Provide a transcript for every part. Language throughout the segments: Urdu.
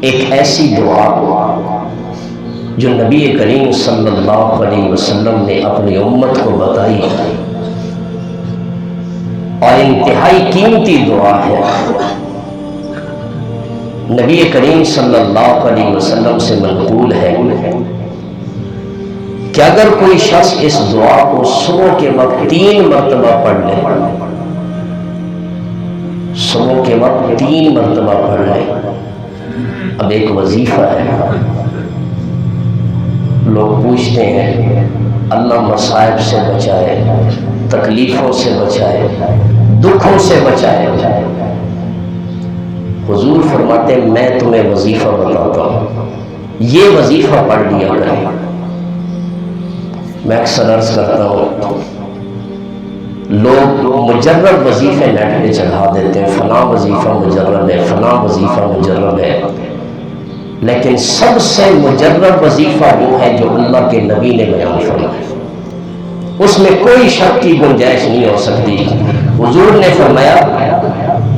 ایک ایسی دعا جو نبی کریم صلی اللہ علیہ وسلم نے اپنی امت کو بتائی اور انتہائی قیمتی دعا ہے۔ نبی کریم صلی اللہ علیہ وسلم سے منقول ہے کہ اگر کوئی شخص اس دعا کو صبح کے وقت 3 مرتبہ پڑھ لے، صبح کے وقت 3 مرتبہ پڑھ لے، اب ایک وظیفہ ہے۔ لوگ پوچھتے ہیں اللہ مصائب سے بچائے، تکلیفوں سے بچائے، دکھوں سے بچائے۔ حضور فرماتے ہیں میں تمہیں وظیفہ بتاتا ہوں، یہ وظیفہ پڑھ لیا کریں۔ میں اکثر عرض کرتا ہوں، لوگ مجرد وظیفے نیٹ پہ چڑھا دیتے ہیں، فلاں وظیفہ مجرد ہے، فلاں وظیفہ مجرد ہے، لیکن سب سے مجرد وظیفہ وہ ہے جو اللہ کے نبی نے بیان فرمایا، اس میں کوئی شک کی گنجائش نہیں ہو سکتی۔ حضور نے فرمایا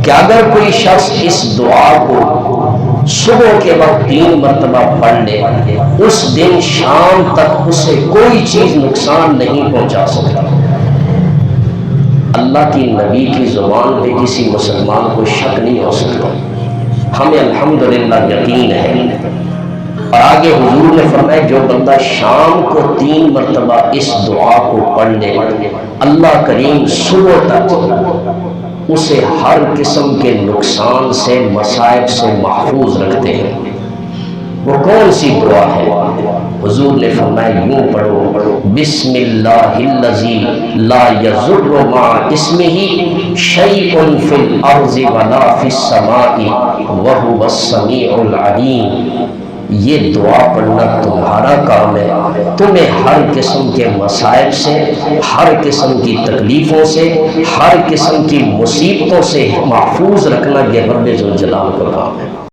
کہ اگر کوئی شخص اس دعا کو صبح کے وقت 3 مرتبہ پڑھ لے، اس دن شام تک اسے کوئی چیز نقصان نہیں پہنچا سکتا۔ اللہ کی نبی کی زبان پہ کسی مسلمان کو شک نہیں ہو سکتا، ہمیں الحمدللہ یقین ہے۔ اور آگے حضور نے فرمایا جو بندہ شام کو 3 مرتبہ اس دعا کو پڑھ لے، اللہ کریم صبح تک اسے ہر قسم کے نقصان سے، مصائب سے محفوظ رکھتے ہیں۔ وہ کون سی دعا ہے؟ حضور نے فرمایا یوں پڑھو، بسم اللہ الذی لا یضر مع اسمہ شیء فی الارض ولا فی السماء وہو السمیع العلیم۔ یہ دعا پڑھنا تمہارا کام ہے، تمہیں ہر قسم کے مصائب سے، ہر قسم کی تکلیفوں سے، ہر قسم کی مصیبتوں سے محفوظ رکھنا یہ رب ذوالجلال کا کام ہے۔